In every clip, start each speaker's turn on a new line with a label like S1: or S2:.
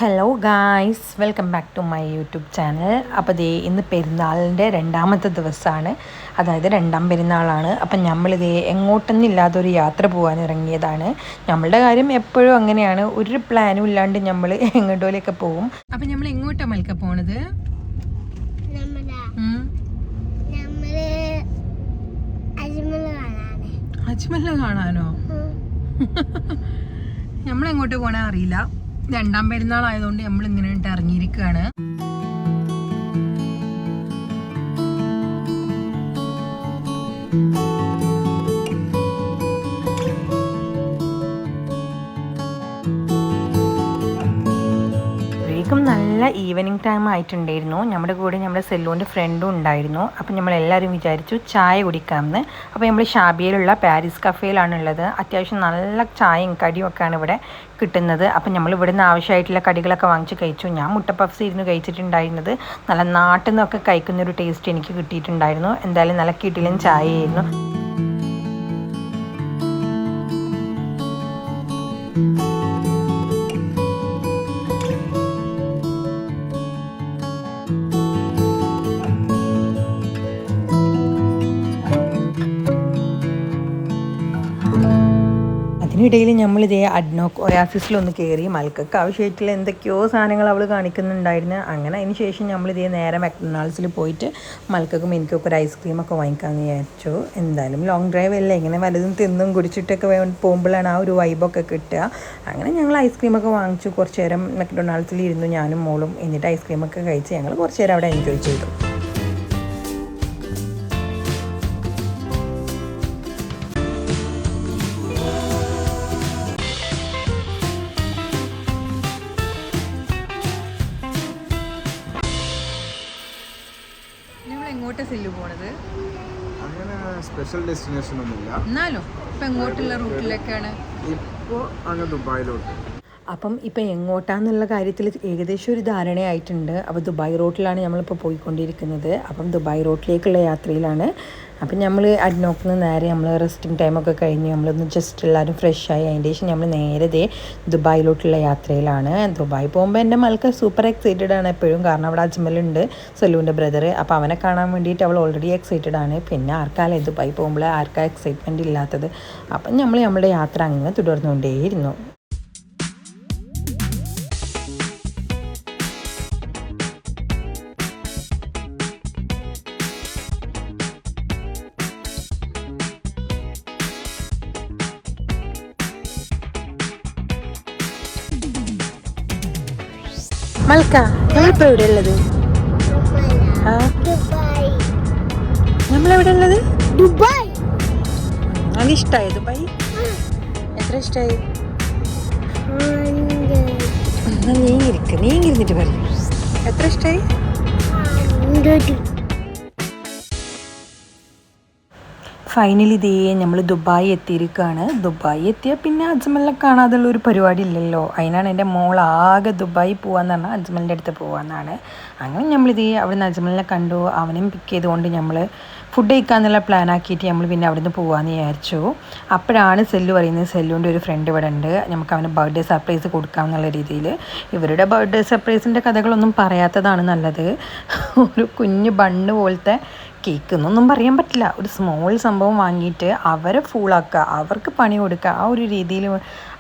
S1: Hello guys, welcome back to my YouTube channel. അപ്പോൾ ഇന്ന് പെരുന്നാളിൻ്റെ രണ്ടാമത്തെ ദിവസമാണ്, അതായത് രണ്ടാം പെരുന്നാളാണ്. അപ്പം നമ്മളിതേ എങ്ങോട്ടൊന്നും ഇല്ലാതൊരു യാത്ര പോകാൻ ഇറങ്ങിയതാണ്. നമ്മളുടെ കാര്യം എപ്പോഴും അങ്ങനെയാണ്, ഒരു പ്ലാനും ഇല്ലാണ്ട് നമ്മൾ എങ്ങോട്ടോലൊക്കെ പോകും. അപ്പം നമ്മൾ എങ്ങോട്ടാണ് മൽക്ക പോണത്? അജ്മല കാണാനോ? നമ്മളെങ്ങോട്ട് പോകണേ അറിയില്ല. രണ്ടാം പെരുന്നാളായതുകൊണ്ട് നമ്മൾ ഇങ്ങനെ ഇറങ്ങിയിരിക്കുകയാണ്. നല്ല ഈവനിങ് ടൈം ആയിട്ടുണ്ടായിരുന്നു. നമ്മുടെ കൂടെ നമ്മുടെ സെല്ലൂൻ്റെ ഫ്രണ്ടും ഉണ്ടായിരുന്നു. അപ്പം നമ്മളെല്ലാവരും വിചാരിച്ചു ചായ കുടിക്കാമെന്ന്. അപ്പോൾ നമ്മൾ ഷാബിയിലുള്ള പാരീസ് കഫേയിലാണുള്ളത്. അത്യാവശ്യം നല്ല ചായയും കടിയും ഒക്കെയാണ് ഇവിടെ കിട്ടുന്നത്. അപ്പം നമ്മൾ ഇവിടുന്ന് ആവശ്യമായിട്ടുള്ള കടികളൊക്കെ വാങ്ങിച്ച് കഴിച്ചു. ഞാൻ മുട്ട പഫ്സ് ഇരുന്ന് കഴിച്ചിട്ടുണ്ടായിരുന്നത്. നല്ല നാട്ടിൽ നിന്നൊക്കെ കഴിക്കുന്നൊരു ടേസ്റ്റ് എനിക്ക് കിട്ടിയിട്ടുണ്ടായിരുന്നു. എന്തായാലും നല്ല കിടിലൻ ചായയായിരുന്നു. അതിനിടയിൽ നമ്മളിതേ അഡ്നോക്ക് ഒയാസിസിലൊന്ന് കയറി. മൽക്കക്ക് ആവശ്യമായിട്ടുള്ള എന്തൊക്കെയോ സാധനങ്ങൾ അവൾ കാണിക്കുന്നുണ്ടായിരുന്നു. അങ്ങനെ അതിന് ശേഷം നമ്മളിതേ നേരെ മക്ഡൊണാൾഡ്സിൽ പോയിട്ട് മൽക്കക്കും എനിക്കൊക്കെ ഒരു ഐസ്ക്രീമൊക്കെ വാങ്ങിക്കാമെന്ന് വിചാരിച്ചു. എന്തായാലും ലോങ് ഡ്രൈവ് അല്ലേ, ഇങ്ങനെ വലുതും തിന്നും കുടിച്ചിട്ടൊക്കെ പോകുമ്പോഴാണ് ആ ഒരു വൈബൊക്കെ കിട്ടുക. അങ്ങനെ ഞങ്ങൾ ഐസ്ക്രീമൊക്കെ വാങ്ങിച്ചു. കുറച്ച് നേരം മക്ഡൊണാൾഡ്സിൽ ഇരുന്നു ഞാനും മോളും. എന്നിട്ട് ഐസ്ക്രീമൊക്കെ കഴിച്ച് ഞങ്ങൾ കുറച്ച് നേരം അവിടെ എൻജോയ് ചെയ്തു.
S2: അങ്ങനെ സ്പെഷ്യൽ ഡെസ്റ്റിനേഷൻ ഒന്നുമില്ല,
S1: എന്നാലും ഇപ്പം എങ്ങോട്ടുള്ള റൂട്ടിലേക്കാണ്
S2: ഇപ്പോൾ അങ്ങ് ദുബായിലോട്ട്.
S1: അപ്പം ഇപ്പം എങ്ങോട്ടാന്നുള്ള കാര്യത്തിൽ ഏകദേശം ഒരു ധാരണയായിട്ടുണ്ട്. അപ്പോൾ ദുബായ് റോട്ടിലാണ് നമ്മളിപ്പോൾ പോയിക്കൊണ്ടിരിക്കുന്നത്. അപ്പം ദുബായ് റോട്ടിലേക്കുള്ള യാത്രയിലാണ്. അപ്പം നമ്മൾ അഡ്നോക്കിൽ നിന്ന് നേരെ നമ്മൾ റെസ്റ്റിംഗ് ടൈമൊക്കെ കഴിഞ്ഞ് നമ്മളൊന്ന് ജസ്റ്റ് എല്ലാവരും ഫ്രഷായി അതിൻ്റെ ശേഷം നമ്മൾ നേരെ ദുബായിലോട്ടുള്ള യാത്രയിലാണ്. ദുബായ് പോകുമ്പോൾ എൻ്റെ മൽക്ക സൂപ്പർ എക്സൈറ്റഡ് ആണ് എപ്പോഴും. കാരണം അവിടെ അജ്മലുണ്ട്, സലൂൻ്റെ ബ്രദർ. അപ്പോൾ അവനെ കാണാൻ വേണ്ടിയിട്ട് അവൾ ഓൾറെഡി എക്സൈറ്റഡ് ആണ്. പിന്നെ ആർക്കാലേ ദുബായ് പോകുമ്പോൾ ആർക്കാ എക്സൈറ്റ്മെൻറ്റ് ഇല്ലാത്തത്. അപ്പം നമ്മൾ നമ്മുടെ യാത്ര അങ്ങ് തുടർന്നുകൊണ്ടേയിരുന്നു. മൽക്ക, നമ്മളിപ്പോൾ എവിടെ ഉള്ളത്? നമ്മളെവിടെ ഉള്ളത്? ദുബായ്. അത് ഇഷ്ടമായി ദുബായ്? എത്ര ഇഷ്ടമായി? നീങ്ങിരുന്നിട്ട് പറഞ്ഞു. എത്ര ഇഷ്ടമായി? ഫൈനലി നമ്മൾ ദുബായ് എത്തിയിരിക്കുകയാണ്. ദുബായ് എത്തിയാൽ പിന്നെ അജ്മലിനെ കാണാതുള്ള ഒരു പരിപാടി ഇല്ലല്ലോ. അതിനാണ് എൻ്റെ മോൾ ആകെ ദുബായി പോകാമെന്ന് പറഞ്ഞാൽ അജ്മലിൻ്റെ അടുത്ത് പോകാമെന്നാണ്. അങ്ങനെ അവിടെ നിന്ന് അജ്മലിനെ കണ്ടു. അവനെയും പിക്ക് ചെയ്തുകൊണ്ട് നമ്മൾ ഫുഡ് കഴിക്കാമെന്നുള്ള പ്ലാൻ ആക്കിയിട്ട് നമ്മൾ പിന്നെ അവിടെ നിന്ന് പോകാമെന്ന് വിചാരിച്ചു. അപ്പോഴാണ് സെല്ലു പറയുന്നത് സെല്ലുവിൻ്റെ ഒരു ഫ്രണ്ട് ഇവിടെ ഉണ്ട്, നമുക്ക് അവന് ബർത്ത്ഡേ സർപ്രൈസ് കൊടുക്കാമെന്നുള്ള രീതിയിൽ. ഇവരുടെ ബർത്ത്ഡേ സർപ്രൈസിൻ്റെ കഥകളൊന്നും പറയാത്തതാണ് നല്ലത്. ഒരു കുഞ്ഞു ബണ്ണ് പോലത്തെ കേക്ക് എന്നൊന്നും പറയാൻ പറ്റില്ല, ഒരു സ്മോൾ സംഭവം വാങ്ങിയിട്ട് അവരെ ഫൂളാക്കുക, അവർക്ക് പണി കൊടുക്കുക. ആ ഒരു രീതിയിൽ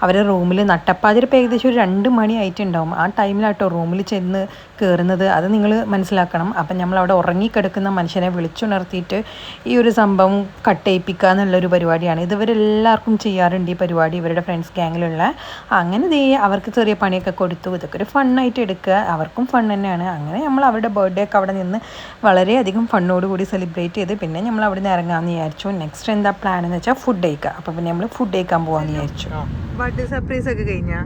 S1: അവരെ റൂമിൽ നട്ടപ്പാതിരപ്പോൾ ഏകദേശം ഒരു 2 മണി ആയിട്ടുണ്ടാവും. ആ ടൈമിലാട്ടോ റൂമിൽ ചെന്ന് കയറുന്നത്. അത് നിങ്ങൾ മനസ്സിലാക്കണം. അപ്പം നമ്മളവിടെ ഉറങ്ങിക്കിടക്കുന്ന മനുഷ്യനെ വിളിച്ചുണർത്തിയിട്ട് ഈ ഒരു സംഭവം കട്ടയിപ്പിക്കുക എന്നുള്ളൊരു പരിപാടിയാണ്. ഇവരെല്ലാവർക്കും ചെയ്യാറുണ്ട് ഈ പരിപാടി, ഇവരുടെ ഫ്രണ്ട്സ് ഗ്യാങ്ങിലുള്ള. അങ്ങനെ അവർക്ക് ചെറിയ പണിയൊക്കെ കൊടുത്തു. ഇതൊക്കെ ഒരു ഫണ്ണായിട്ട് എടുക്കുക, അവർക്കും ഫൺ തന്നെയാണ്. അങ്ങനെ നമ്മൾ അവരുടെ ബർത്ത്ഡേ ഒക്കെ അവിടെ നിന്ന് വളരെയധികം ഫണ്ണോടുകൂടി സെലിബ്രേറ്റ് ചെയ്ത് പിന്നെ നമ്മൾ അവിടെ നിന്ന് ഇറങ്ങാമെന്ന് വിചാരിച്ചു. നെക്സ്റ്റ് എന്താ പ്ലാൻ എന്ന് വെച്ചാൽ ഫുഡ് കഴിക്കുക. അപ്പോൾ പിന്നെ നമ്മൾ ഫുഡ് കഴിക്കാൻ പോകാമെന്ന് വിചാരിച്ചു. ബർത്ത്ഡേ സർപ്രൈസ് ഒക്കെ കഴിഞ്ഞാ?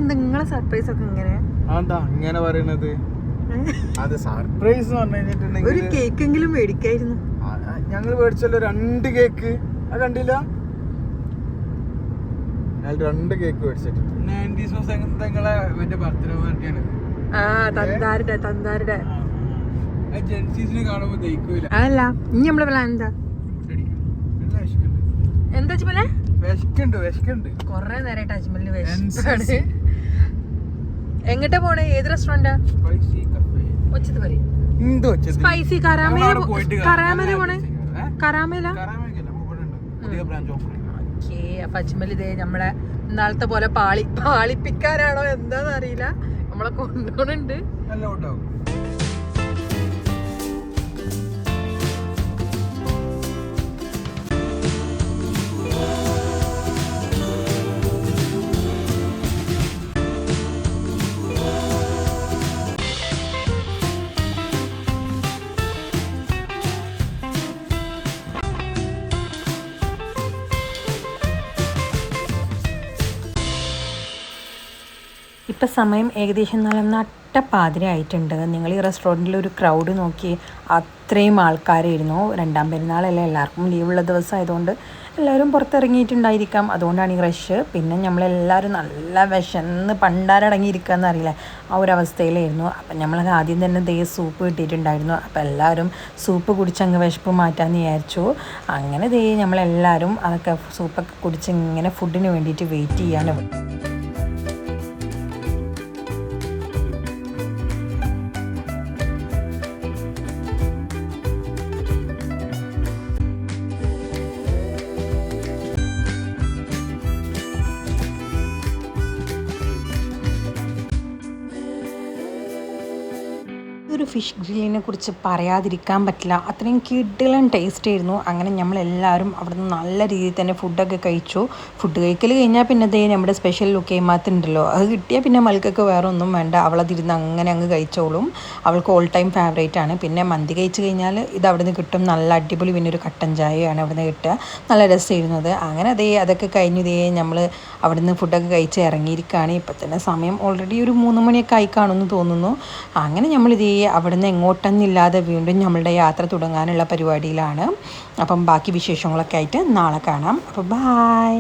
S1: നിങ്ങളെ സർപ്രൈസ് ഒക്കെ
S2: ഇങ്ങനെ പറയുന്നത്? അത് സർപ്രൈസ്
S1: ഒരു കേക്കെങ്കിലും മേടിക്കായിരുന്നു.
S2: ഞങ്ങൾ മേടിച്ചല്ലോ 2 കേക്ക്. അത് കണ്ടില്ല? 2 കേക്ക് മേടിച്ചിട്ടുണ്ട്.
S1: തന്താരുടെ അതല്ല. ഇനി നമ്മളെ പ്ലാൻ എന്താ പോലെ
S2: വിശക്കുണ്ട്.
S1: കൊറേ നേരമായിട്ട് അജ്മലിന് വിശപ്പാണ്. എങ്ങോട്ടാ പോണേ? ഏത് റെസ്റ്റോറന്റാ? ഒച്ചത് പറയും. സ്പൈസി കരാമേല പോണേ? കരാമേല. ഓക്കേ, അപ്പൊ അജ്മൽ ഇതേ നമ്മളെ ഇന്നാളത്തെ പോലെ പാളിപ്പിക്കാനാണോ എന്താന്ന് അറിയില്ല, നമ്മളെ കൊണ്ടുപോണുണ്ട്. ഇപ്പം സമയം ഏകദേശം നട്ടപ്പാതിരായിട്ടുണ്ട്. നിങ്ങൾ ഈ റെസ്റ്റോറൻറ്റിൽ ഒരു ക്രൗഡ് നോക്കി, അത്രയും ആൾക്കാരായിരുന്നു. 2ാം പെരുന്നാളല്ലേ, എല്ലാവർക്കും ലീവുള്ള ദിവസമായതുകൊണ്ട് എല്ലാവരും പുറത്തിറങ്ങിയിട്ടുണ്ടായിരിക്കാം, അതുകൊണ്ടാണ് ഈ റഷ്. പിന്നെ നമ്മളെല്ലാവരും നല്ല വിശന്ന് പണ്ടാരടങ്ങിയിരിക്കുക എന്നറിയില്ല, ആ ഒരു അവസ്ഥയിലായിരുന്നു. അപ്പം നമ്മളത് ആദ്യം തന്നെ സൂപ്പ് കിട്ടിയിട്ടുണ്ടായിരുന്നു. അപ്പോൾ എല്ലാവരും സൂപ്പ് കുടിച്ചങ്ങ് വിശപ്പ് മാറ്റാമെന്ന് വിചാരിച്ചു. അങ്ങനെ നമ്മളെല്ലാവരും അതൊക്കെ സൂപ്പൊക്കെ കുടിച്ച് ഇങ്ങനെ ഫുഡിന് വേണ്ടിയിട്ട് വെയിറ്റ് ചെയ്യാണ്. ഒരു ഫിഷ് ഗ്രില്ലിനെ കുറിച്ച് പറയാതിരിക്കാൻ പറ്റില്ല, അത്രയും കിടിലൻ ടേസ്റ്റ് ആയിരുന്നു. അങ്ങനെ നമ്മളെല്ലാവരും അവിടെ നിന്ന് നല്ല രീതിയിൽ തന്നെ ഫുഡൊക്കെ കഴിച്ചു. ഫുഡ് കഴിക്കൽ കഴിഞ്ഞാൽ പിന്നെ നമ്മുടെ സ്പെഷ്യൽ ലുക്കേമാത്ത് ഉണ്ടല്ലോ, അത് കിട്ടിയാൽ പിന്നെ മൽക്കൊക്കെ വേറെ ഒന്നും വേണ്ട, അവളതിരുന്ന് അങ്ങനെ അങ്ങ് കഴിച്ചോളും. അവൾക്ക് ഓൾ ടൈം ഫേവറേറ്റ് ആണ്. പിന്നെ മന്തി കഴിച്ച് കഴിഞ്ഞാൽ ഇത് അവിടെ നിന്ന് കിട്ടും, നല്ല അടിപൊളി. പിന്നെ ഒരു കട്ടൻ ചായയാണ് അവിടെ നിന്ന് കിട്ടുക, നല്ല രസമായിരുന്നത്. അങ്ങനെ അതൊക്കെ കഴിഞ്ഞു നമ്മൾ അവിടെ നിന്ന് ഫുഡൊക്കെ കഴിച്ച് ഇറങ്ങിയിരിക്കുകയാണ്. ഇപ്പം തന്നെ സമയം ഓൾറെഡി ഒരു 3 മണിയൊക്കെ ആയി കാണുമെന്ന് തോന്നുന്നു. അങ്ങനെ നമ്മൾ അവിടെ നിന്ന് എങ്ങോട്ടൊന്നില്ലാതെ വീണ്ടും നമ്മളുടെ യാത്ര തുടങ്ങാനുള്ള പരിപാടിയിലാണ്. അപ്പം ബാക്കി വിശേഷങ്ങളൊക്കെ ആയിട്ട് നാളെ കാണാം. അപ്പോൾ ബായ്.